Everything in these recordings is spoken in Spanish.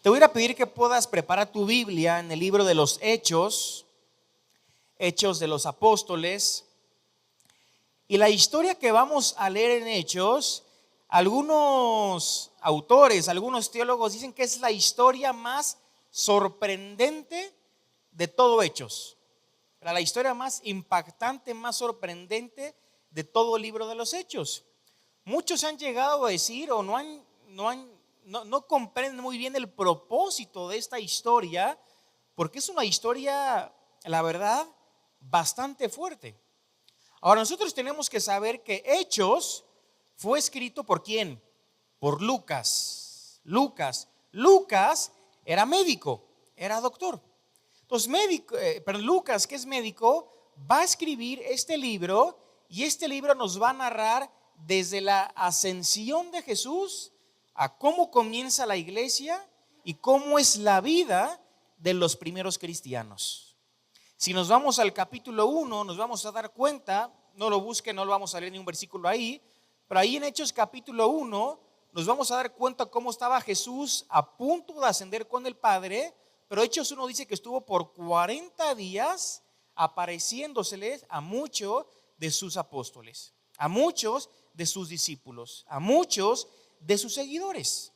Te voy a pedir que puedas preparar tu Biblia en el libro de los Hechos, Hechos de los Apóstoles. Y la historia que vamos a leer en Hechos, algunos autores, algunos teólogos dicen que es la historia más sorprendente de todo Hechos. La historia más impactante, más sorprendente de todo el libro de los Hechos. Muchos han llegado a decir o no comprenden muy bien el propósito de esta historia, porque es una historia, la verdad, bastante fuerte. Ahora nosotros tenemos que saber que Hechos fue escrito ¿por quién? Por Lucas. Lucas era médico, era doctor. Entonces Lucas, que es médico, va a escribir este libro, y este libro nos va a narrar desde la ascensión de Jesús a cómo comienza la iglesia y cómo es la vida de los primeros cristianos. Si nos vamos al capítulo 1, nos vamos a dar cuenta, no lo busquen, no lo vamos a leer ni un versículo ahí, pero ahí en Hechos capítulo 1 nos vamos a dar cuenta cómo estaba Jesús a punto de ascender con el Padre, pero Hechos 1 dice que estuvo por 40 días apareciéndoseles a muchos de sus apóstoles, a muchos de sus discípulos, a muchos de sus seguidores.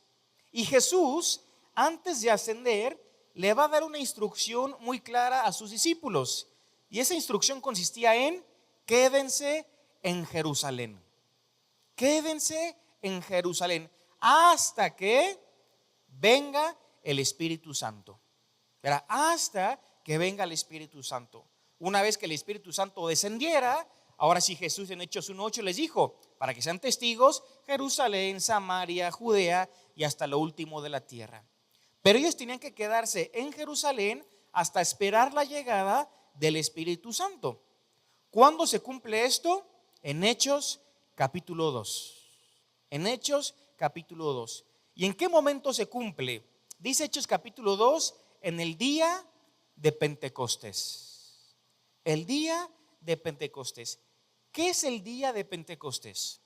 Y Jesús, antes de ascender, le va a dar una instrucción muy clara a sus discípulos, y esa instrucción consistía en: quédense en Jerusalén. Quédense en Jerusalén hasta que venga el Espíritu Santo. Era hasta que venga el Espíritu Santo. Una vez que el Espíritu Santo descendiera, ahora sí Jesús en Hechos 1:8 les dijo: para que sean testigos, Jerusalén, Samaria, Judea y hasta lo último de la tierra. Pero ellos tenían que quedarse en Jerusalén hasta esperar la llegada del Espíritu Santo. ¿Cuándo se cumple esto? En Hechos capítulo 2. En Hechos capítulo 2. ¿Y en qué momento se cumple? Dice Hechos capítulo 2, en el día de Pentecostés. El día de Pentecostés. ¿Qué es el día de Pentecostés?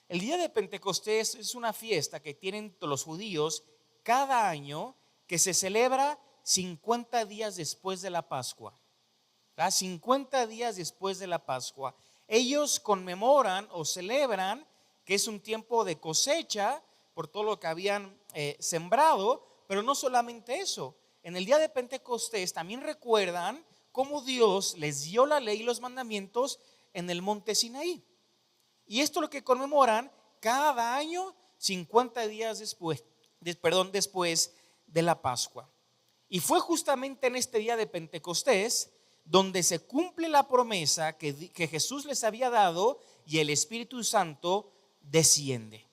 El día de Pentecostés es una fiesta que tienen los judíos cada año, que se celebra 50 días después de la Pascua. 50 días después de la Pascua. Ellos conmemoran o celebran que es un tiempo de cosecha por todo lo que habían sembrado, pero no solamente eso. En el día de Pentecostés también recuerdan cómo Dios les dio la ley y los mandamientos en el monte Sinaí. Y esto es lo que conmemoran cada año 50 días después de la Pascua. Y fue justamente en este día de Pentecostés donde se cumple la promesa que Jesús les había dado, y el Espíritu Santo desciende.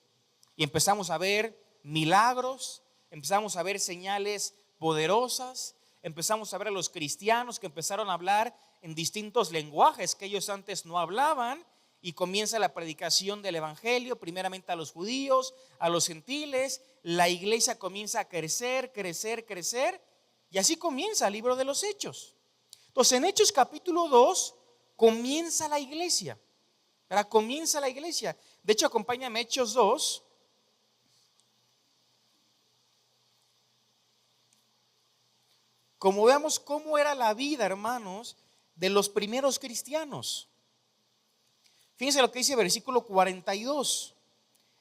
Y empezamos a ver milagros, empezamos a ver señales poderosas, empezamos a ver a los cristianos que empezaron a hablar en distintos lenguajes que ellos antes no hablaban, y comienza la predicación del evangelio, primeramente a los judíos, a los gentiles. La iglesia comienza a crecer, y así comienza el libro de los Hechos. Entonces en Hechos capítulo 2 comienza la iglesia. Comienza la iglesia. De hecho, acompáñame a Hechos 2. Como veamos cómo era la vida, hermanos, de los primeros cristianos. Fíjense lo que dice el versículo 42.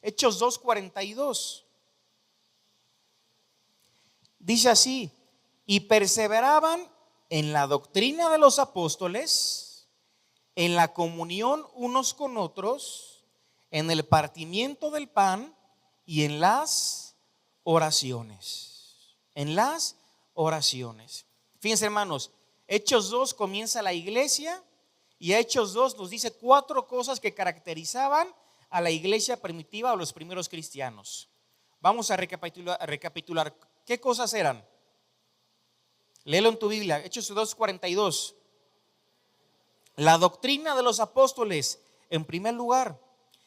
Hechos 2:42. Dice así: y perseveraban en la doctrina de los apóstoles, en la comunión unos con otros, en el partimiento del pan y en las oraciones. En las oraciones. Fíjense, hermanos, Hechos 2 comienza la iglesia, y Hechos 2 nos dice 4 cosas que caracterizaban a la iglesia primitiva o los primeros cristianos. Vamos a recapitular. ¿Qué cosas eran? Léelo en tu Biblia, Hechos 2:42. La doctrina de los apóstoles, en primer lugar.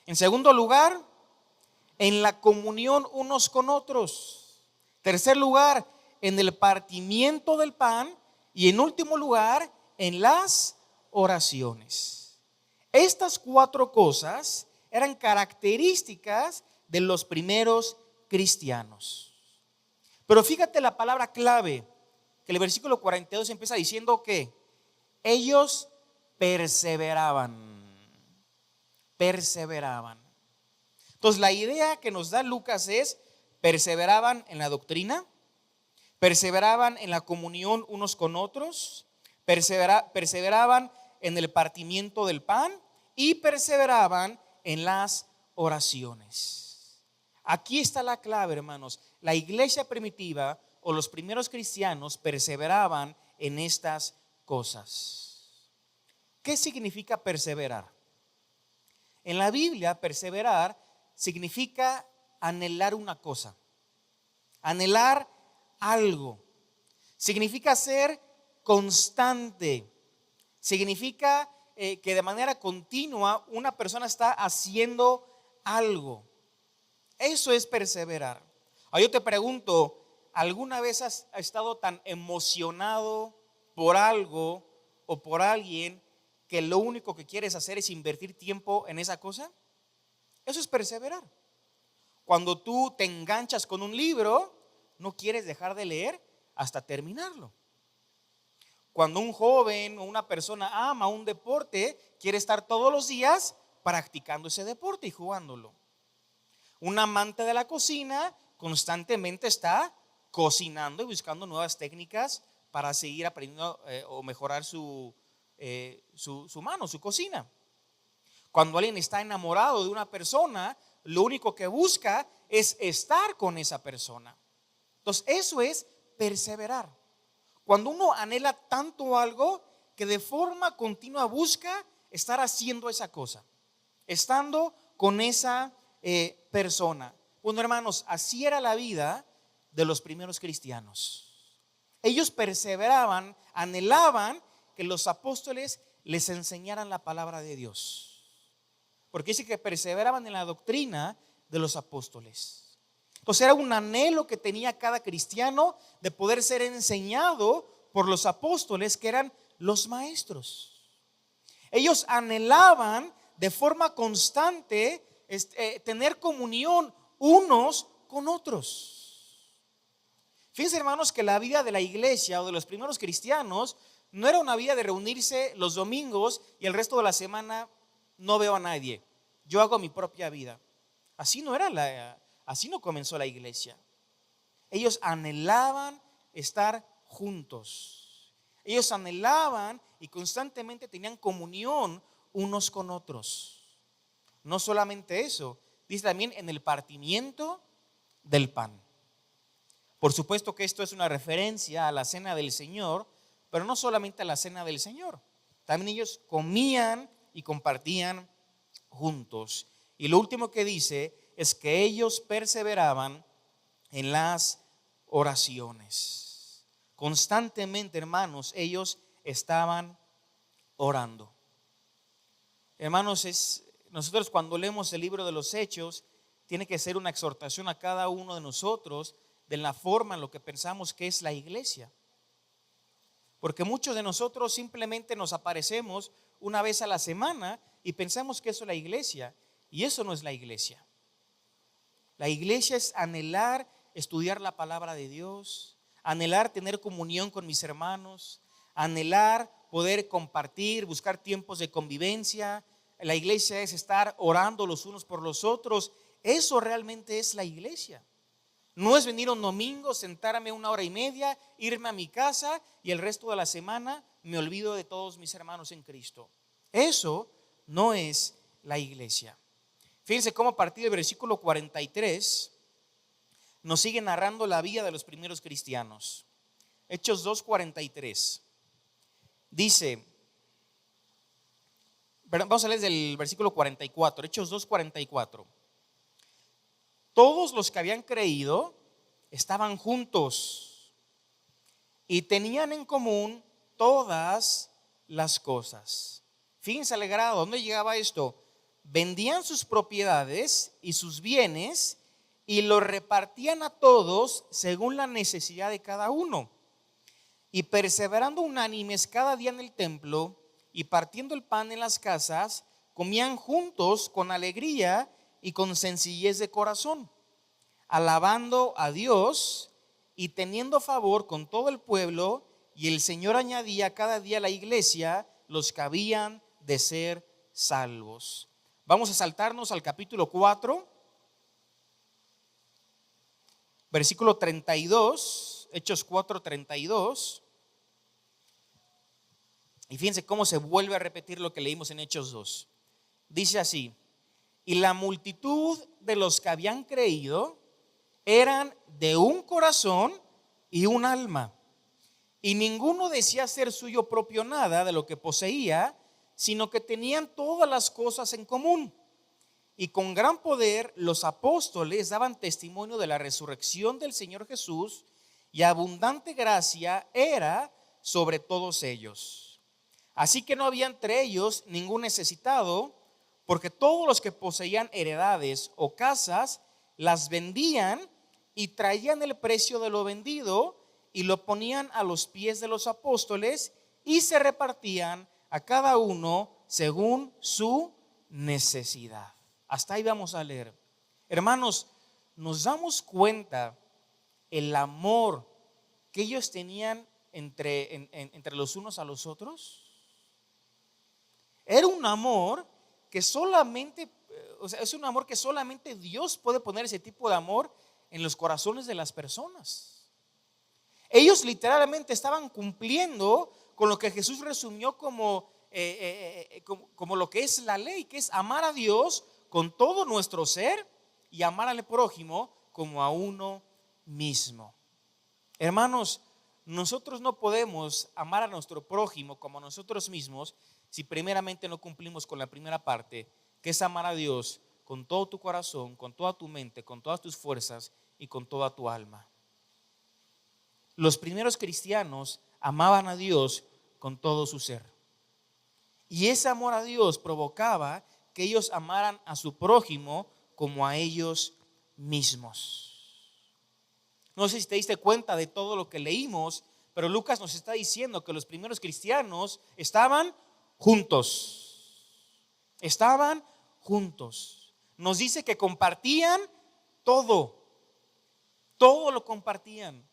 En segundo lugar, en la comunión unos con otros. Tercer lugar, en el partimiento del pan. Y en último lugar, en las oraciones. Estas 4 cosas eran características de los primeros cristianos. Pero fíjate la palabra clave, que el versículo 42 empieza diciendo que ellos perseveraban. Entonces la idea que nos da Lucas es: perseveraban en la doctrina, perseveraban en la comunión unos con otros, perseveraban en el partimiento del pan y perseveraban en las oraciones. Aquí está la clave, hermanos. La iglesia primitiva o los primeros cristianos perseveraban en estas cosas. ¿Qué significa perseverar? En la Biblia, perseverar significa anhelar una cosa, anhelar algo. Significa ser constante. Significa que de manera continua una persona está haciendo algo. Eso es perseverar. Ahora yo te pregunto, ¿alguna vez has estado tan emocionado por algo o por alguien que lo único que quieres hacer es invertir tiempo en esa cosa? Eso es perseverar. Cuando tú te enganchas con un libro, no quieres dejar de leer hasta terminarlo. Cuando un joven o una persona ama un deporte, quiere estar todos los días practicando ese deporte y jugándolo. Un amante de la cocina constantemente está cocinando y buscando nuevas técnicas para seguir aprendiendo o mejorar su mano, su cocina. Cuando alguien está enamorado de una persona, lo único que busca es estar con esa persona. Entonces eso es perseverar. Cuando uno anhela tanto algo que de forma continua busca estar haciendo esa cosa, estando con esa persona. Bueno, hermanos, así era la vida de los primeros cristianos. Ellos perseveraban, anhelaban que los apóstoles les enseñaran la palabra de Dios, porque dice que perseveraban en la doctrina de los apóstoles. Entonces era un anhelo que tenía cada cristiano de poder ser enseñado por los apóstoles, que eran los maestros. Ellos anhelaban de forma constante tener comunión unos con otros. Fíjense, hermanos, que la vida de la iglesia o de los primeros cristianos no era una vida de reunirse los domingos y el resto de la semana no veo a nadie, yo hago mi propia vida. Así no comenzó la iglesia. Ellos anhelaban estar juntos. Ellos anhelaban y constantemente tenían comunión unos con otros. No solamente eso, dice también en el partimiento del pan. Por supuesto que esto es una referencia a la cena del Señor, pero no solamente a la cena del Señor. También ellos comían y compartían juntos. Y lo último que dice es que ellos perseveraban en las oraciones. Constantemente, hermanos, ellos estaban orando. Hermanos, nosotros cuando leemos el libro de los Hechos, tiene que ser una exhortación a cada uno de nosotros de la forma en lo que pensamos que es la iglesia. Porque muchos de nosotros simplemente nos aparecemos una vez a la semana y pensamos que eso es la iglesia, y eso no es la iglesia. La iglesia es anhelar estudiar la palabra de Dios, anhelar tener comunión con mis hermanos, anhelar poder compartir, buscar tiempos de convivencia. La iglesia es estar orando los unos por los otros. Eso realmente es la iglesia. No es venir un domingo, sentarme 1 hora y media, irme a mi casa y el resto de la semana me olvido de todos mis hermanos en Cristo. Eso no es la iglesia. Fíjense cómo a partir del versículo 43 nos sigue narrando la vida de los primeros cristianos. Hechos 2:43. Dice, vamos a leer del versículo 44, Hechos 2:44. Todos los que habían creído estaban juntos y tenían en común todas las cosas. Fíjense al grado, ¿dónde llegaba esto? Vendían sus propiedades y sus bienes y los repartían a todos según la necesidad de cada uno. Y perseverando unánimes cada día en el templo y partiendo el pan en las casas, comían juntos con alegría y con sencillez de corazón, alabando a Dios y teniendo favor con todo el pueblo, y el Señor añadía cada día a la iglesia los que habían de ser salvos. Vamos a saltarnos al capítulo 4, versículo 32, Hechos 4:32. Y fíjense cómo se vuelve a repetir lo que leímos en Hechos 2. Dice así: y la multitud de los que habían creído eran de un corazón y un alma, y ninguno decía ser suyo propio nada de lo que poseía, sino que tenían todas las cosas en común. Y con gran poder los apóstoles daban testimonio de la resurrección del Señor Jesús, y abundante gracia era sobre todos ellos. Así que no había entre ellos ningún necesitado, porque todos los que poseían heredades o casas las vendían y traían el precio de lo vendido y lo ponían a los pies de los apóstoles, y se repartían a cada uno según su necesidad. Hasta ahí vamos a leer. Hermanos, nos damos cuenta el amor que ellos tenían entre los unos a los otros. Era un amor que solamente, es un amor que solamente Dios puede poner ese tipo de amor en los corazones de las personas. Ellos literalmente estaban cumpliendo con lo que Jesús resumió como lo que es la ley, que es amar a Dios con todo nuestro ser y amar al prójimo como a uno mismo. Hermanos, nosotros no podemos amar a nuestro prójimo como a nosotros mismos si primeramente no cumplimos con la primera parte, que es amar a Dios con todo tu corazón, con toda tu mente, con todas tus fuerzas y con toda tu alma. Los primeros cristianos amaban a Dios con todo su ser. Y ese amor a Dios provocaba que ellos amaran a su prójimo como a ellos mismos. No sé si te diste cuenta de todo lo que leímos, pero Lucas nos está diciendo que los primeros cristianos estaban juntos. Estaban juntos. Nos dice que compartían todo lo compartían.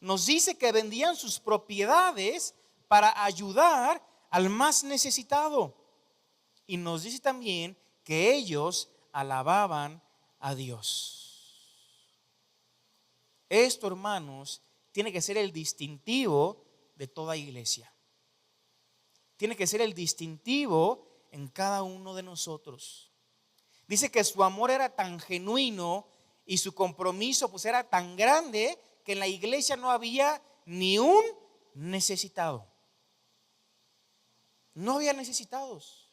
Nos dice que vendían sus propiedades para ayudar al más necesitado. Y nos dice también que ellos alababan a Dios. Esto, hermanos, tiene que ser el distintivo de toda iglesia. Tiene que ser el distintivo en cada uno de nosotros. Dice que su amor era tan genuino y su compromiso pues era tan grande que en la iglesia no había ni un necesitado. No había necesitados.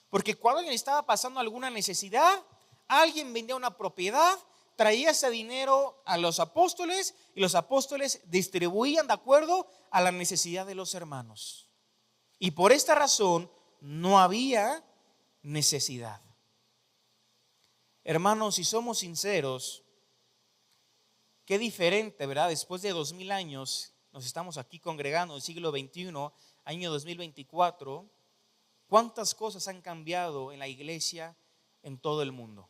Porque cuando alguien estaba pasando alguna necesidad, alguien vendía una propiedad, traía ese dinero a los apóstoles y los apóstoles distribuían de acuerdo a la necesidad de los hermanos. Y por esta razón no había necesidad. Hermanos, si somos sinceros, qué diferente, ¿verdad? Después de 2000 años nos estamos aquí congregando en el siglo XXI, año 2024. ¿Cuántas cosas han cambiado en la iglesia en todo el mundo?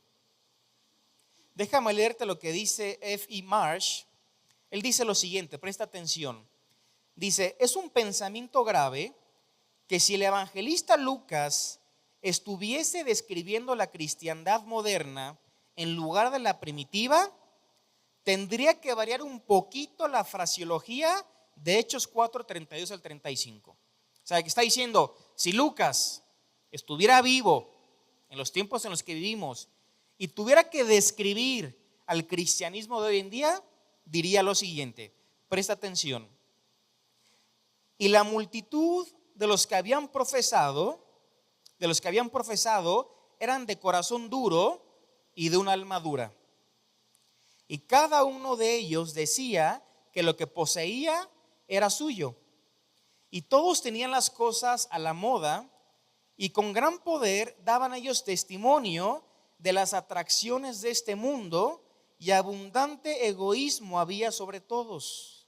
Déjame leerte lo que dice F.E. Marsh. Él dice lo siguiente, presta atención. Dice: es un pensamiento grave que si el evangelista Lucas estuviese describiendo la cristiandad moderna en lugar de la primitiva, tendría que variar un poquito la fraseología de Hechos 4:32 al 35. O sea, que está diciendo, si Lucas estuviera vivo en los tiempos en los que vivimos y tuviera que describir al cristianismo de hoy en día, diría lo siguiente, presta atención. Y la multitud de los que habían profesado eran de corazón duro y de un alma dura. Y cada uno de ellos decía que lo que poseía era suyo. Y todos tenían las cosas a la moda, y con gran poder daban ellos testimonio de las atracciones de este mundo, y abundante egoísmo había sobre todos.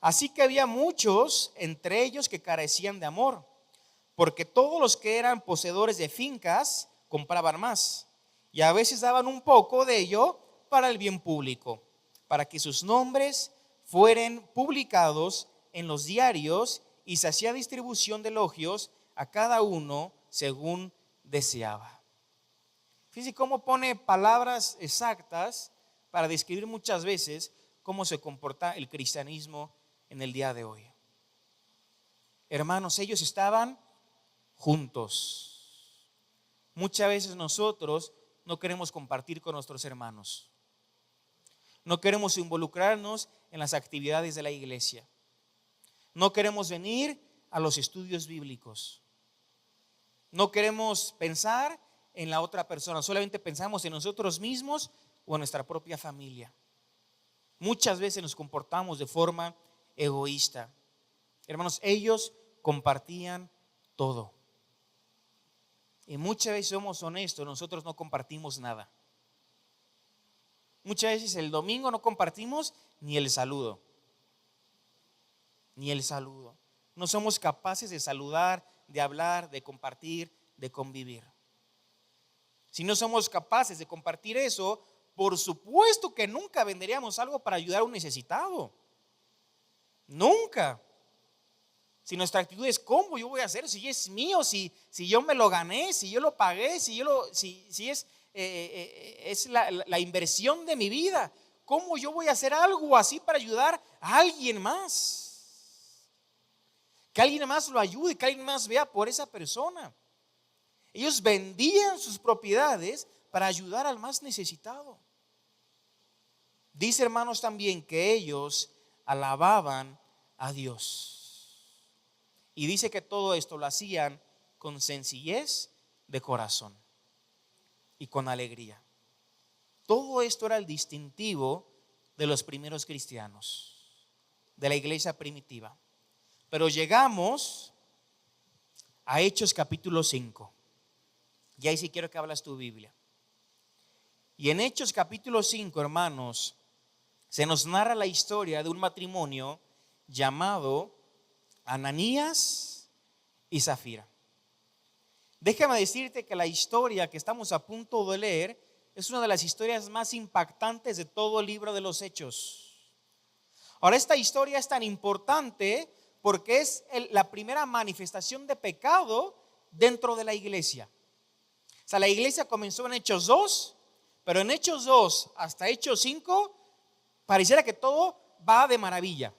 Así que había muchos entre ellos que carecían de amor, porque todos los que eran poseedores de fincas compraban más, y a veces daban un poco de ello para el bien público, para que sus nombres fueran publicados en los diarios y se hacía distribución de elogios a cada uno según deseaba. Fíjense cómo pone palabras exactas para describir muchas veces cómo se comporta el cristianismo en el día de hoy. Hermanos, ellos estaban juntos. Muchas veces nosotros no queremos compartir con nuestros hermanos. No queremos involucrarnos en las actividades de la iglesia. No queremos venir a los estudios bíblicos. No queremos pensar en la otra persona. Solamente pensamos en nosotros mismos o en nuestra propia familia. Muchas veces nos comportamos de forma egoísta. Hermanos, ellos compartían todo. Y muchas veces, somos honestos, nosotros no compartimos nada. Muchas veces el domingo no compartimos ni el saludo. Ni el saludo. No somos capaces de saludar, de hablar, de compartir, de convivir. Si no somos capaces de compartir eso, por supuesto que nunca venderíamos algo para ayudar a un necesitado. Nunca. Si nuestra actitud es ¿cómo yo voy a hacer? Si es mío, si yo me lo gané, si yo lo pagué, si es la inversión de mi vida, ¿cómo yo voy a hacer algo así para ayudar a alguien más? Que alguien más lo ayude, que alguien más vea por esa persona. Ellos vendían sus propiedades para ayudar al más necesitado. Dice, hermanos, también que ellos alababan a Dios. Y dice que todo esto lo hacían con sencillez de corazón y con alegría. Todo esto era el distintivo de los primeros cristianos, de la iglesia primitiva. Pero llegamos a Hechos capítulo 5. Y ahí sí quiero que hablas tu Biblia. Y en Hechos capítulo 5, hermanos, se nos narra la historia de un matrimonio llamado Ananías y Zafira. Déjame decirte que la historia que estamos a punto de leer es una de las historias más impactantes de todo el libro de los Hechos. Ahora, esta historia es tan importante porque es la primera manifestación de pecado dentro de la iglesia. O sea, la iglesia comenzó en Hechos 2, pero en Hechos 2 hasta Hechos 5 pareciera que todo va de maravilla.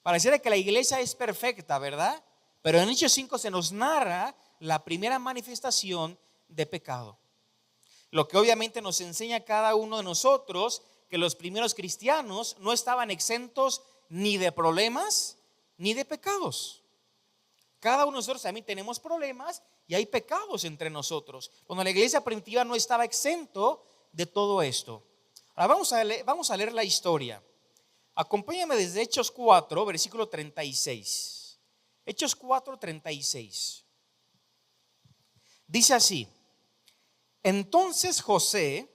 Pareciera que la iglesia es perfecta, ¿verdad? Pero en Hechos 5 se nos narra la primera manifestación de pecado. Lo que obviamente nos enseña a cada uno de nosotros que los primeros cristianos no estaban exentos ni de problemas ni de pecados. Cada uno de nosotros también tenemos problemas y hay pecados entre nosotros. Cuando la iglesia primitiva no estaba exento de todo esto. Ahora vamos a leer la historia. Acompáñame desde Hechos 4, versículo 36. Hechos 4, 36. Dice así: entonces José,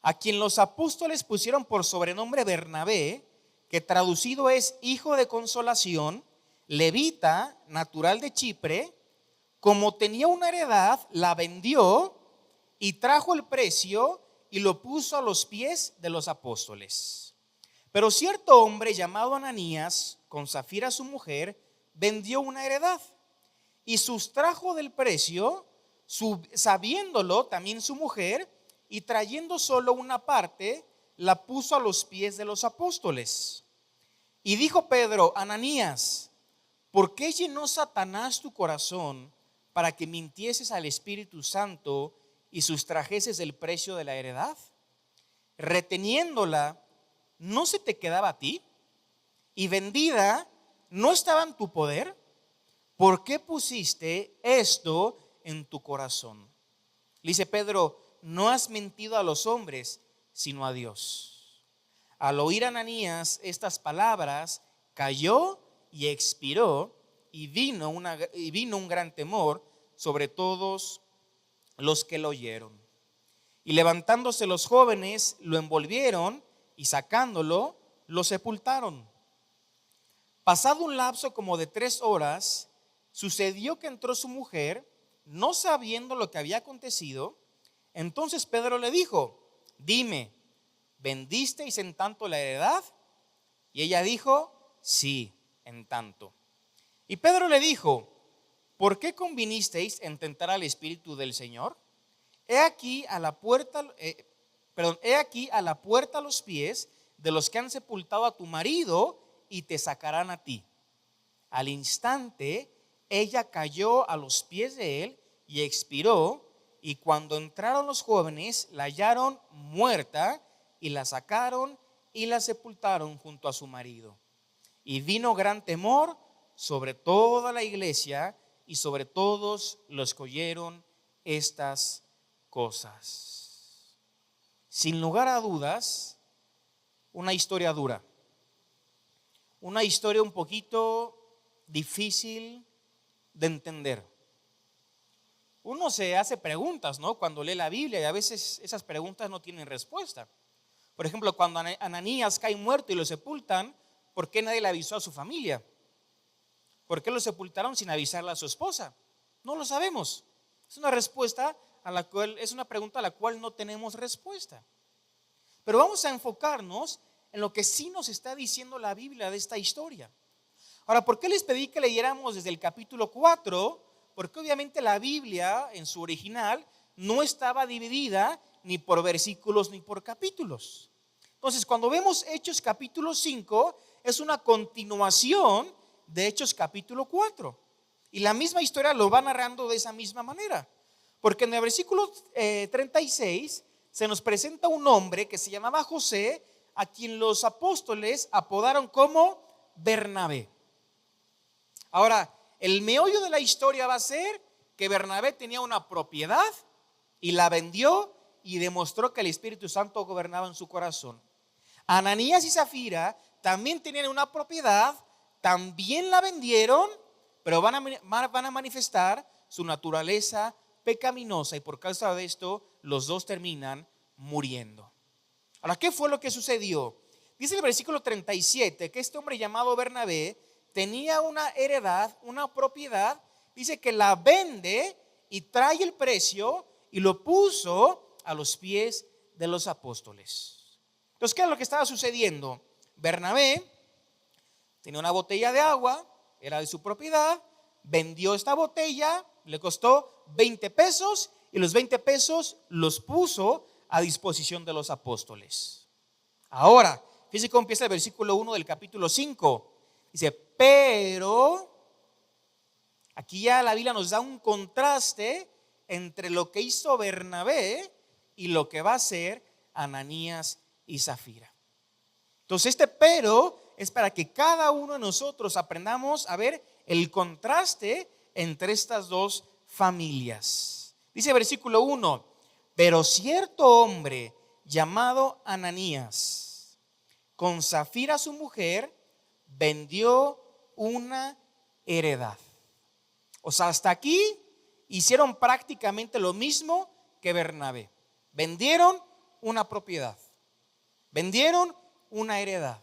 a quien los apóstoles pusieron por sobrenombre Bernabé, que traducido es hijo de consolación, levita, natural de Chipre, como tenía una heredad, la vendió y trajo el precio y lo puso a los pies de los apóstoles. Pero cierto hombre llamado Ananías, con Zafira su mujer, vendió una heredad y sustrajo del precio, sabiéndolo también su mujer, y trayendo solo una parte, la puso a los pies de los apóstoles. Y dijo Pedro: Ananías, ¿por qué llenó Satanás tu corazón para que mintieses al Espíritu Santo y sustrajeses el precio de la heredad? Reteniéndola, ¿no se te quedaba a ti? Y vendida, ¿no estaba en tu poder? ¿Por qué pusiste esto en tu corazón? Le dice Pedro: no has mentido a los hombres, sino a Dios. Al oír Ananías estas palabras, cayó y expiró, y vino un gran temor sobre todos los que lo oyeron. Y levantándose los jóvenes, lo envolvieron y sacándolo, lo sepultaron. Pasado un lapso como de 3 horas, sucedió que entró su mujer, no sabiendo lo que había acontecido. Entonces Pedro le dijo: dime, ¿vendisteis en tanto la heredad? Y ella dijo, sí, en tanto. Y Pedro le dijo, ¿por qué convinisteis en tentar al Espíritu del Señor? He aquí a la puerta, he aquí a la puerta los pies de los que han sepultado a tu marido y te sacarán a ti. Al instante ella cayó a los pies de él y expiró, y cuando entraron los jóvenes la hallaron muerta y la sacaron y la sepultaron junto a su marido. Y vino gran temor sobre toda la iglesia y sobre todos los que oyeron estas cosas. Sin lugar a dudas, una historia dura, una historia un poquito difícil de entender. Uno se hace preguntas, ¿no? Cuando lee la Biblia, y a veces esas preguntas no tienen respuesta. Por ejemplo, cuando Ananías cae muerto y lo sepultan, ¿por qué nadie le avisó a su familia? ¿Por qué lo sepultaron sin avisarle a su esposa? No lo sabemos. Es una respuesta es una pregunta a la cual no tenemos respuesta. Pero vamos a enfocarnos en lo que sí nos está diciendo la Biblia de esta historia. Ahora, ¿por qué les pedí que leyéramos desde el capítulo 4? Porque obviamente la Biblia en su original no estaba dividida ni por versículos ni por capítulos. Entonces, cuando vemos Hechos capítulo 5, es una continuación de Hechos capítulo 4. Y la misma historia lo va narrando de esa misma manera. Porque en el versículo 36 se nos presenta un hombre que se llamaba José, a quien los apóstoles apodaron como Bernabé. Ahora, el meollo de la historia va a ser que Bernabé tenía una propiedad y la vendió y demostró que el Espíritu Santo gobernaba en su corazón. Ananías y Zafira también tenían una propiedad, también la vendieron, pero van a manifestar su naturaleza pecaminosa y por causa de esto los dos terminan muriendo. Ahora, ¿qué fue lo que sucedió? Dice el versículo 37 que este hombre llamado Bernabé tenía una heredad, una propiedad. Dice que la vende y trae el precio y lo puso a los pies de los apóstoles. Entonces, ¿qué es lo que estaba sucediendo? Bernabé tenía una botella de agua, era de su propiedad, vendió esta botella, le costó 20 pesos y los 20 pesos los puso a disposición de los apóstoles. Ahora, fíjense cómo empieza el versículo 1 del capítulo 5. Dice, pero aquí ya la Biblia nos da un contraste entre lo que hizo Bernabé y lo que va a hacer Ananías y Zafira. Entonces este pero es para que cada uno de nosotros aprendamos a ver el contraste entre estas dos familias. Dice versículo 1, pero cierto hombre llamado Ananías, con Zafira su mujer, vendió una heredad. O sea, hasta aquí hicieron prácticamente lo mismo que Bernabé. Vendieron una propiedad, vendieron una heredad.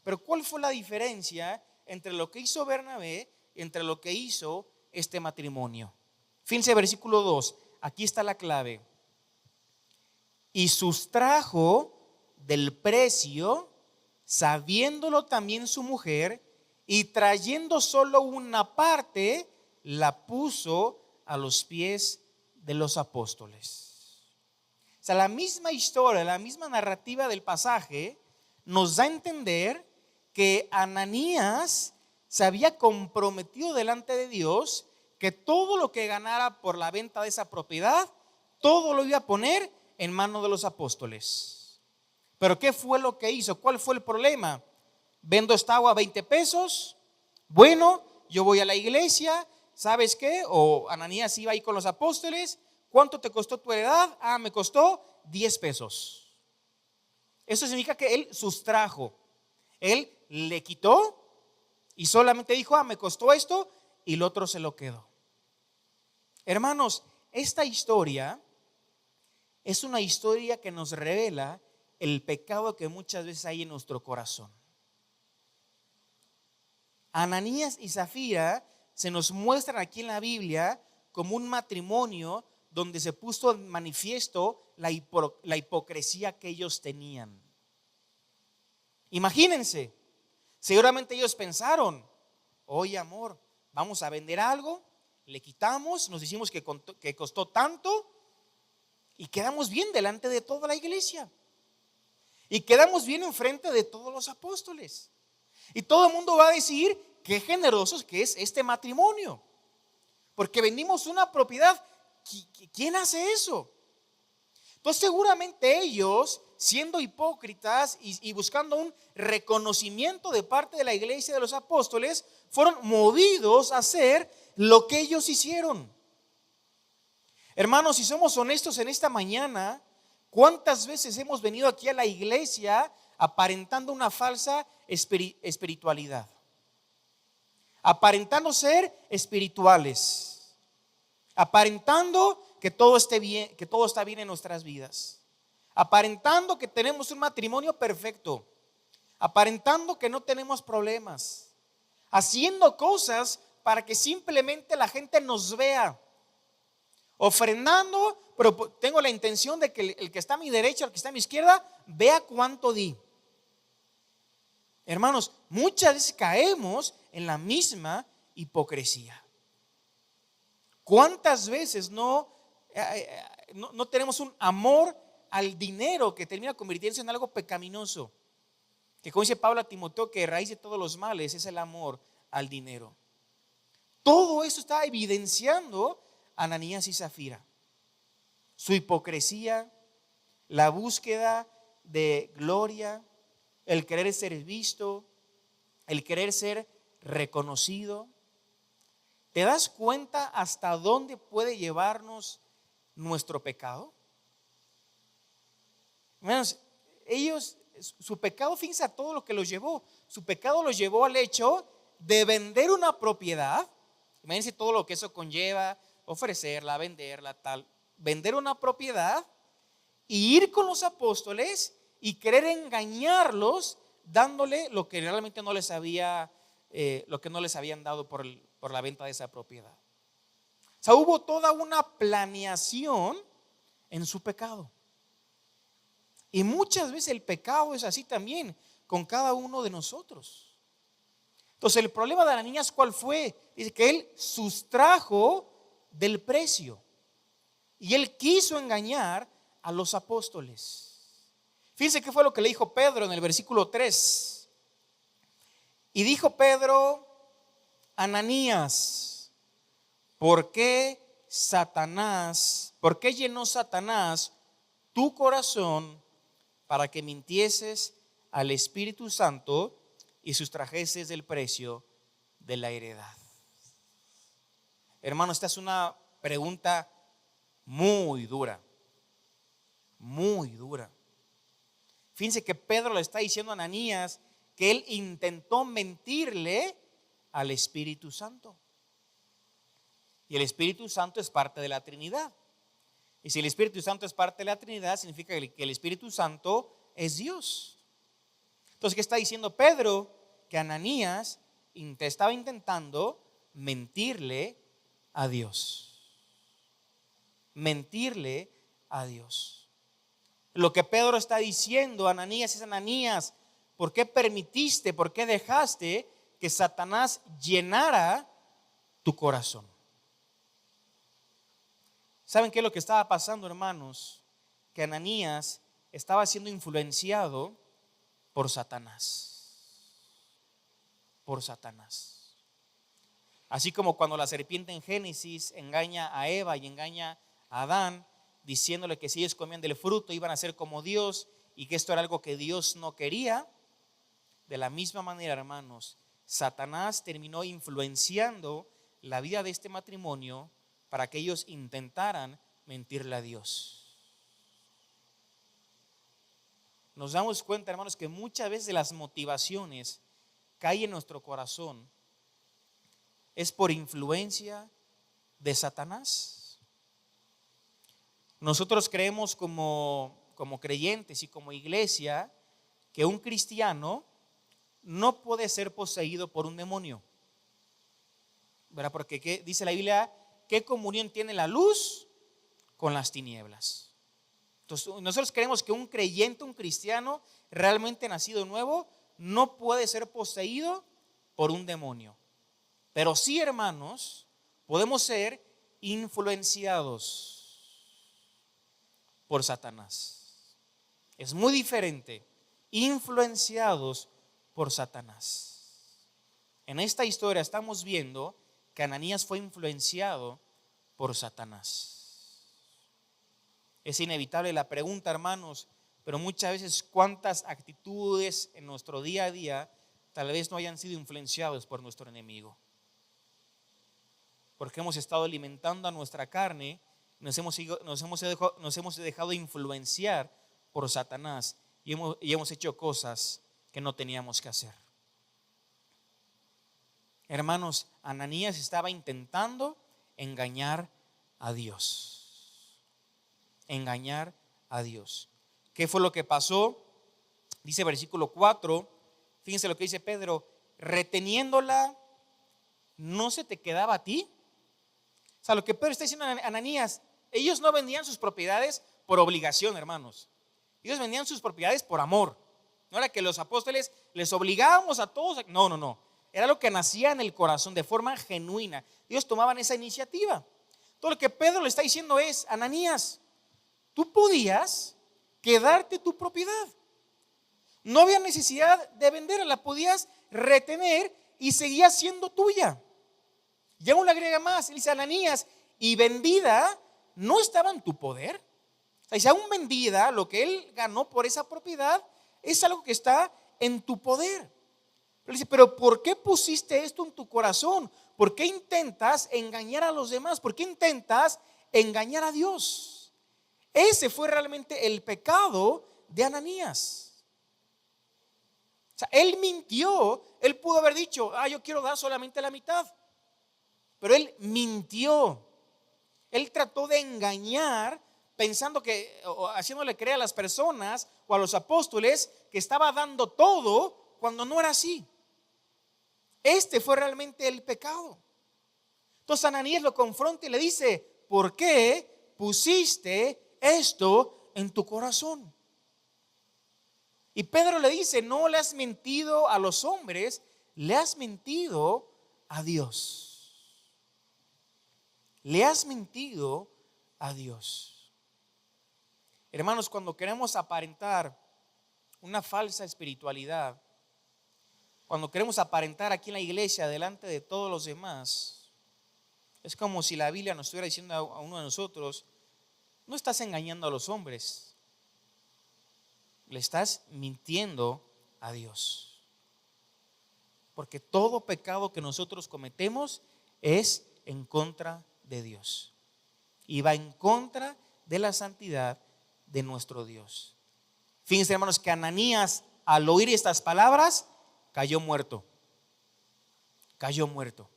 Pero ¿cuál fue la diferencia entre lo que hizo Bernabé y entre lo que hizo este matrimonio? Fíjense versículo 2, aquí está la clave. Y sustrajo del precio, sabiéndolo también su mujer, y trayendo solo una parte, la puso a los pies de los apóstoles. O sea, la misma historia, la misma narrativa del pasaje nos da a entender que Ananías se había comprometido delante de Dios que todo lo que ganara por la venta de esa propiedad, todo lo iba a poner en manos de los apóstoles. Pero ¿qué fue lo que hizo? ¿Cuál fue el problema? Vendo esta agua a 20 pesos. Bueno, yo voy a la iglesia, ¿sabes qué? O Ananías iba ahí con los apóstoles. ¿Cuánto te costó tu heredad? Me costó 10 pesos. Eso significa que él sustrajo. Él le quitó y solamente dijo, me costó esto, y el otro se lo quedó. Hermanos, esta historia es una historia que nos revela el pecado que muchas veces hay en nuestro corazón. Ananías y Zafira se nos muestran aquí en la Biblia como un matrimonio donde se puso en manifiesto la hipocresía que ellos tenían. Imagínense, seguramente ellos pensaron, oye amor, vamos a vender algo, le quitamos, nos decimos que costó tanto y quedamos bien delante de toda la iglesia. Y quedamos bien enfrente de todos los apóstoles. Y todo el mundo va a decir qué generosos que es este matrimonio. Porque vendimos una propiedad. ¿Quién hace eso? Entonces seguramente ellos, siendo hipócritas y buscando un reconocimiento de parte de la iglesia de los apóstoles, fueron movidos a hacer lo que ellos hicieron. Hermanos, si somos honestos en esta mañana, ¿cuántas veces hemos venido aquí a la iglesia aparentando una falsa espiritualidad? Aparentando ser espirituales, aparentando que todo esté bien, que todo está bien en nuestras vidas, aparentando que tenemos un matrimonio perfecto, aparentando que no tenemos problemas, haciendo cosas para que simplemente la gente nos vea, ofrendando, pero tengo la intención de que el que está a mi derecha, el que está a mi izquierda, vea cuánto di. Hermanos, muchas veces caemos en la misma hipocresía. ¿Cuántas veces no tenemos un amor al dinero que termina convirtiéndose en algo pecaminoso? Que como dice Pablo a Timoteo, que raíz de todos los males es el amor al dinero. Todo eso está evidenciando a Ananías y Zafira. Su hipocresía, la búsqueda de gloria, el querer ser visto, el querer ser reconocido. ¿Te das cuenta hasta dónde puede llevarnos nuestro pecado? Hermanos, ellos, su pecado, fíjense a todo lo que los llevó. Su pecado los llevó al hecho de vender una propiedad. Imagínense todo lo que eso conlleva, ofrecerla, venderla, tal. Vender una propiedad y ir con los apóstoles y querer engañarlos dándole lo que realmente no les había, lo que no les habían dado por la venta de esa propiedad. O sea, hubo toda una planeación en su pecado. Y muchas veces el pecado es así también con cada uno de nosotros. Entonces el problema de Ananías, ¿cuál fue? Dice que él sustrajo del precio y él quiso engañar a los apóstoles. Fíjense qué fue lo que le dijo Pedro en el versículo 3. Y dijo Pedro: Ananías, ¿por qué llenó Satanás tu corazón para que mintieses al Espíritu Santo y sustrajeses del precio de la heredad? Hermano, esta es una pregunta muy dura, muy dura. Fíjense que Pedro le está diciendo a Ananías que él intentó mentirle al Espíritu Santo. Y el Espíritu Santo es parte de la Trinidad. Y si el Espíritu Santo es parte de la Trinidad, significa que el Espíritu Santo es Dios. Entonces, ¿qué está diciendo Pedro? Que Ananías estaba intentando mentirle a Dios. Mentirle a Dios. Lo que Pedro está diciendo a Ananías es: Ananías, ¿por qué permitiste, por qué dejaste que Satanás llenara tu corazón? ¿Saben qué es lo que estaba pasando, hermanos? Que Ananías estaba siendo influenciado por Satanás. Por Satanás. Así como cuando la serpiente en Génesis engaña a Eva y engaña a Adán, diciéndole que si ellos comían del fruto iban a ser como Dios y que esto era algo que Dios no quería. De la misma manera, hermanos, Satanás terminó influenciando la vida de este matrimonio para que ellos intentaran mentirle a Dios. Nos damos cuenta, hermanos, que muchas veces las motivaciones que hay en nuestro corazón es por influencia de Satanás. Nosotros creemos como creyentes y como iglesia que un cristiano no puede ser poseído por un demonio, ¿verdad? Porque dice la Biblia: ¿qué comunión tiene la luz con las tinieblas? Entonces nosotros creemos que un creyente, un cristiano realmente nacido nuevo, no puede ser poseído por un demonio. Pero sí, hermanos, podemos ser influenciados por Satanás. Es muy diferente, influenciados por Satanás. En esta historia estamos viendo que Ananías fue influenciado por Satanás. Es inevitable la pregunta, hermanos, pero muchas veces cuántas actitudes en nuestro día a día tal vez no hayan sido influenciados por nuestro enemigo. Porque hemos estado alimentando a nuestra carne, nos hemos dejado influenciar por Satanás y hemos hecho cosas que no teníamos que hacer. Hermanos, Ananías estaba intentando engañar a Dios. Engañar a Dios. ¿Qué fue lo que pasó? Dice versículo 4, fíjense lo que dice Pedro: reteniéndola, ¿no se te quedaba a ti? O sea, lo que Pedro está diciendo a Ananías, ellos no vendían sus propiedades por obligación, hermanos. Ellos vendían sus propiedades por amor. No era que los apóstoles les obligábamos a todos. No. Era lo que nacía en el corazón de forma genuina. Ellos tomaban esa iniciativa. Todo lo que Pedro le está diciendo es: Ananías, tú podías quedarte tu propiedad. No había necesidad de venderla, la podías retener y seguía siendo tuya. Y aún le agrega más, él dice: Ananías, y vendida, ¿no estaba en tu poder? O sea, dice, aún vendida, lo que él ganó por esa propiedad es algo que está en tu poder. Pero dice: pero ¿por qué pusiste esto en tu corazón? ¿Por qué intentas engañar a los demás? ¿Por qué intentas engañar a Dios? Ese fue realmente el pecado de Ananías. O sea, él mintió. Él pudo haber dicho: yo quiero dar solamente la mitad. Pero él mintió. Él trató de engañar, pensando que, o haciéndole creer a las personas o a los apóstoles que estaba dando todo, cuando no era así. Este fue realmente el pecado. Entonces Ananías lo confronta y le dice: ¿por qué pusiste esto en tu corazón? Y Pedro le dice: no le has mentido a los hombres, le has mentido a Dios. Le has mentido a Dios. Hermanos, cuando queremos aparentar una falsa espiritualidad, cuando queremos aparentar aquí en la iglesia delante de todos los demás, es como si la Biblia nos estuviera diciendo a uno de nosotros: no estás engañando a los hombres, le estás mintiendo a Dios. Porque todo pecado que nosotros cometemos es en contra de Dios y va en contra de la santidad de nuestro Dios. Fíjense, hermanos, que Ananías, al oír estas palabras, cayó muerto. Cayó muerto.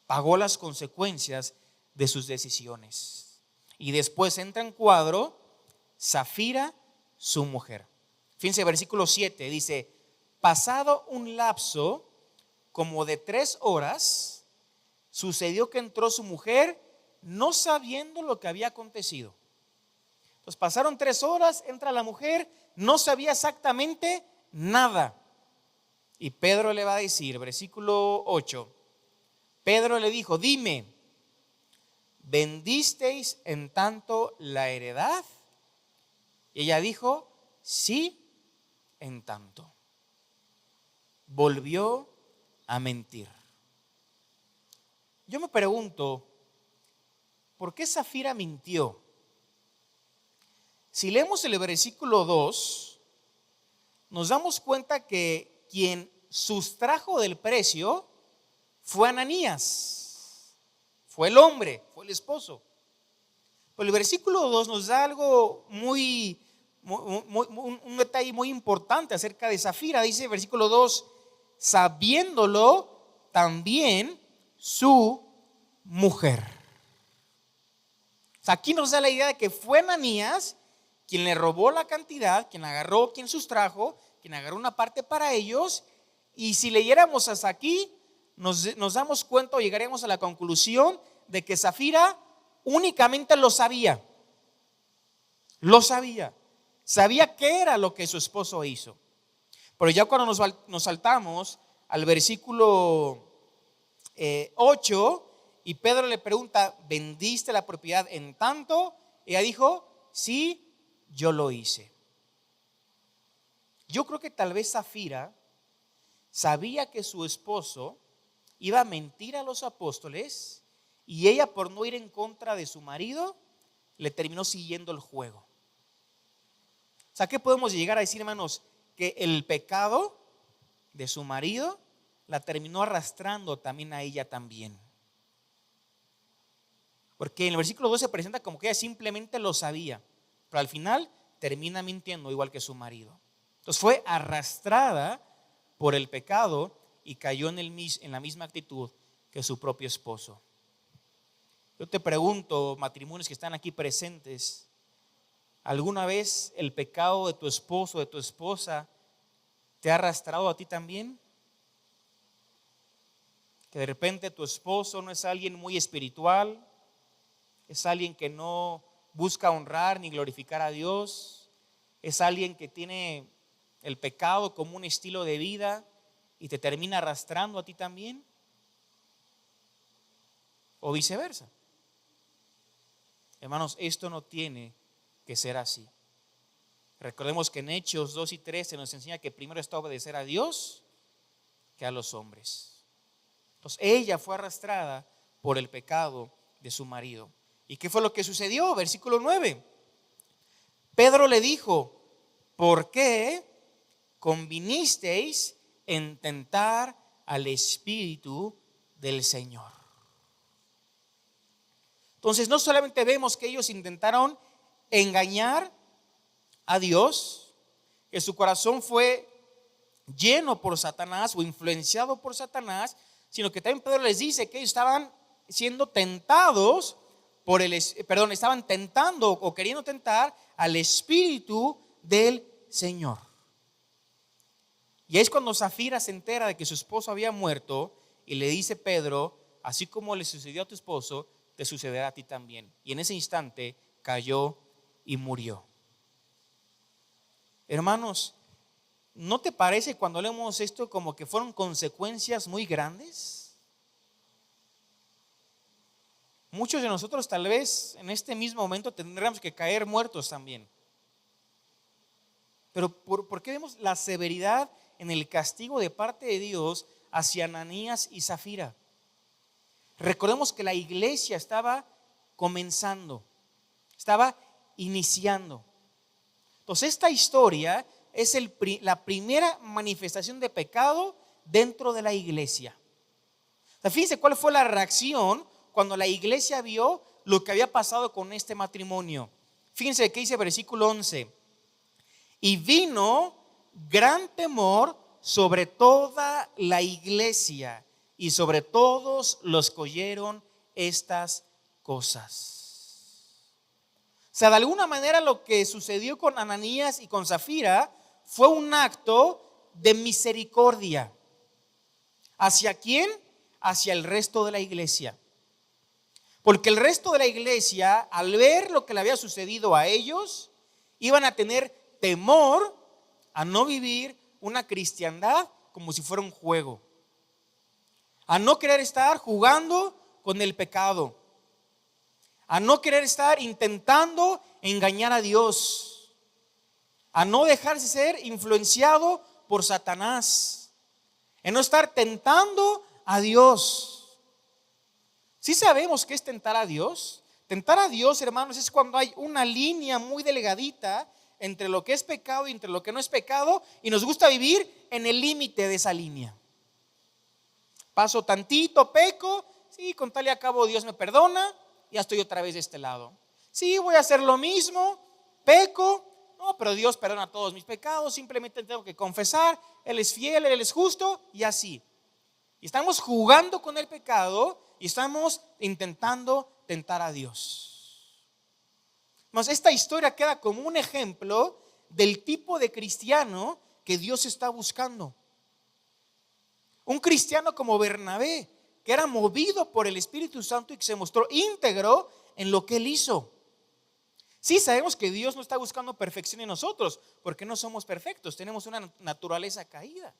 Pagó las consecuencias de sus decisiones. Y después entra en cuadro Safira, su mujer. Fíjense, versículo 7 dice: pasado un lapso como de 3 horas, sucedió que entró su mujer, no sabiendo lo que había acontecido. Entonces pasaron 3 horas, entra la mujer, no sabía exactamente nada. Y Pedro le va a decir, versículo 8, Pedro le dijo: dime, ¿vendisteis en tanto la heredad? Y ella dijo: sí, en tanto. Volvió a mentir. Yo me pregunto, ¿por qué Safira mintió? Si leemos el versículo 2, nos damos cuenta que quien sustrajo del precio fue Ananías, fue el hombre, fue el esposo. Pero el versículo 2 nos da algo un detalle muy importante acerca de Safira. Dice el versículo 2: sabiéndolo también su mujer. O sea, aquí nos da la idea de que fue Ananías quien le robó la cantidad, quien agarró, quien sustrajo, quien agarró una parte para ellos. Y si leyéramos hasta aquí, nos damos cuenta o llegaremos a la conclusión de que Safira únicamente lo sabía. Lo sabía. Sabía qué era lo que su esposo hizo. Pero ya cuando nos saltamos al versículo 8, y Pedro le pregunta, ¿vendiste la propiedad en tanto? Ella dijo, sí, yo lo hice. Yo creo que tal vez Zafira sabía que su esposo iba a mentir a los apóstoles y ella, por no ir en contra de su marido, le terminó siguiendo el juego. O sea, ¿qué podemos llegar a decir, hermanos? Que el pecado de su marido la terminó arrastrando también a ella también. Porque en el versículo 2 se presenta como que ella simplemente lo sabía, pero al final termina mintiendo igual que su marido. Entonces fue arrastrada por el pecado y cayó en la misma actitud que su propio esposo. Yo te pregunto, matrimonios que están aquí presentes, ¿alguna vez el pecado de tu esposo, de tu esposa, te ha arrastrado a ti también? Que de repente tu esposo no es alguien muy espiritual, es alguien que no busca honrar ni glorificar a Dios, es alguien que tiene el pecado como un estilo de vida y te termina arrastrando a ti también, o viceversa. Hermanos, esto no tiene que ser así. Recordemos que en Hechos 2 y 3 se nos enseña que primero está obedecer a Dios que a los hombres. Entonces ella fue arrastrada por el pecado de su marido. ¿Y qué fue lo que sucedió? Versículo 9. Pedro le dijo, ¿por qué convinisteis en tentar al Espíritu del Señor? Entonces no solamente vemos que ellos intentaron engañar a Dios, que su corazón fue lleno por Satanás o influenciado por Satanás, sino que también Pedro les dice que ellos estaban siendo tentados estaban tentando o queriendo tentar al Espíritu del Señor. Y es cuando Zafira se entera de que su esposo había muerto y le dice Pedro, así como le sucedió a tu esposo, te sucederá a ti también. Y en ese instante cayó y murió. Hermanos, ¿no te parece cuando leemos esto como que fueron consecuencias muy grandes? Muchos de nosotros tal vez en este mismo momento tendríamos que caer muertos también. Pero ¿por qué vemos la severidad en el castigo de parte de Dios hacia Ananías y Zafira? Recordemos que la iglesia estaba comenzando, estaba iniciando. Entonces esta historia es la primera manifestación de pecado dentro de la iglesia. O sea, fíjense cuál fue la reacción cuando la iglesia vio lo que había pasado con este matrimonio. Fíjense que dice versículo 11. Y vino gran temor sobre toda la iglesia y sobre todos los que oyeron estas cosas. O sea, de alguna manera lo que sucedió con Ananías y con Zafira fue un acto de misericordia. ¿Hacia quién? Hacia el resto de la iglesia. Porque el resto de la iglesia, al ver lo que le había sucedido a ellos, iban a tener temor a no vivir una cristiandad como si fuera un juego, a no querer estar jugando con el pecado, a no querer estar intentando engañar a Dios, a no dejarse ser influenciado por Satanás, a no estar tentando a Dios. ¿Sí sabemos qué es tentar a Dios? Tentar a Dios, hermanos, es cuando hay una línea muy delgadita entre lo que es pecado y entre lo que no es pecado, y nos gusta vivir en el límite de esa línea. Paso tantito, peco, sí, con tal y acabo Dios me perdona, ya estoy otra vez de este lado. Sí, voy a hacer lo mismo, peco, no, pero Dios perdona todos mis pecados, simplemente tengo que confesar, Él es fiel, Él es justo, y así. Y estamos jugando con el pecado y estamos intentando tentar a Dios. Esta historia queda como un ejemplo del tipo de cristiano que Dios está buscando. Un cristiano como Bernabé, que era movido por el Espíritu Santo y que se mostró íntegro en lo que él hizo. Sí, sabemos que Dios no está buscando perfección en nosotros, porque no somos perfectos, tenemos una naturaleza caída.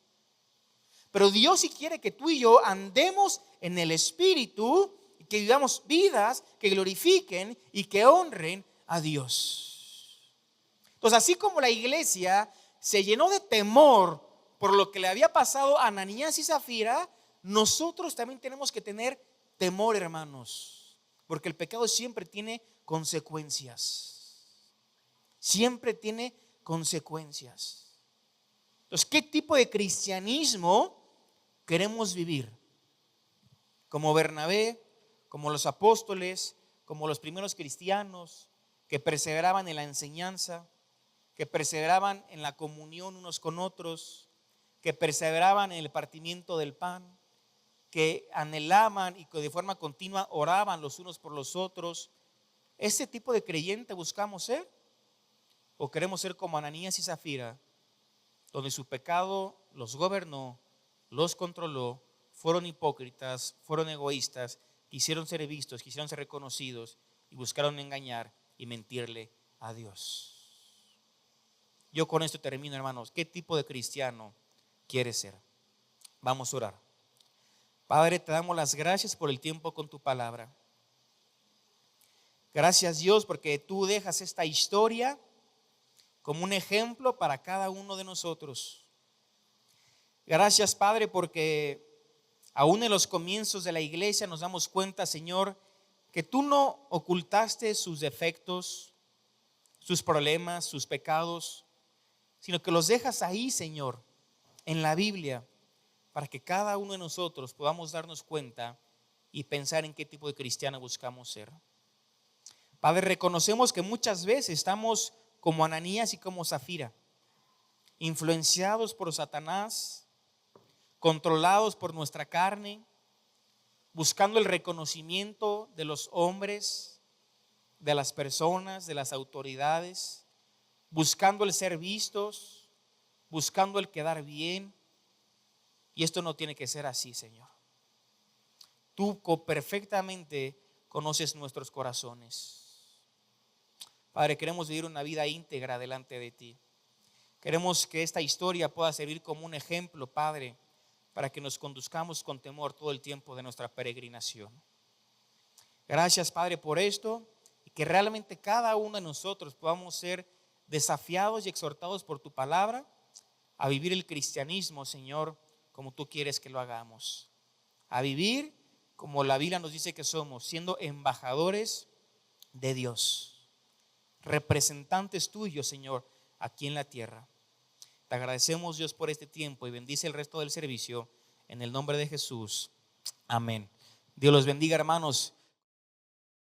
Pero Dios sí quiere que tú y yo andemos en el Espíritu, y que vivamos vidas que glorifiquen y que honren a Dios. Entonces, así como la iglesia se llenó de temor por lo que le había pasado a Ananías y Zafira, nosotros también tenemos que tener temor, hermanos, porque el pecado siempre tiene consecuencias. Siempre tiene consecuencias. Entonces, ¿qué tipo de cristianismo queremos vivir? Como Bernabé, como los apóstoles, como los primeros cristianos que perseveraban en la enseñanza, que perseveraban en la comunión unos con otros, que perseveraban en el partimiento del pan, que anhelaban y que de forma continua oraban los unos por los otros. ¿Ese tipo de creyente buscamos ser? ¿O queremos ser como Ananías y Zafira, donde su pecado los gobernó, los controló, fueron hipócritas, fueron egoístas, quisieron ser vistos, quisieron ser reconocidos y buscaron engañar y mentirle a Dios? Yo con esto termino, hermanos. ¿Qué tipo de cristiano quieres ser? Vamos a orar. Padre, te damos las gracias por el tiempo con tu palabra. Gracias, Dios, porque tú dejas esta historia como un ejemplo para cada uno de nosotros. Gracias, Padre, porque aún en los comienzos de la iglesia nos damos cuenta, Señor, que tú no ocultaste sus defectos, sus problemas, sus pecados, sino que los dejas ahí, Señor, en la Biblia, para que cada uno de nosotros podamos darnos cuenta y pensar en qué tipo de cristiano buscamos ser. Padre, reconocemos que muchas veces estamos como Ananías y como Zafira, influenciados por Satanás, controlados por nuestra carne, buscando el reconocimiento de los hombres, de las personas, de las autoridades, buscando el ser vistos, buscando el quedar bien. Y esto no tiene que ser así, Señor. Tú perfectamente conoces nuestros corazones. Padre, queremos vivir una vida íntegra delante de ti. Queremos que esta historia pueda servir como un ejemplo, Padre, para que nos conduzcamos con temor todo el tiempo de nuestra peregrinación. Gracias, Padre, por esto, y que realmente cada uno de nosotros podamos ser desafiados y exhortados por tu palabra a vivir el cristianismo, Señor, como tú quieres que lo hagamos. A vivir como la Biblia nos dice que somos, siendo embajadores de Dios, representantes tuyos, Señor, aquí en la tierra. Te agradecemos, Dios, por este tiempo y bendice el resto del servicio en el nombre de Jesús. Amén. Dios los bendiga, hermanos.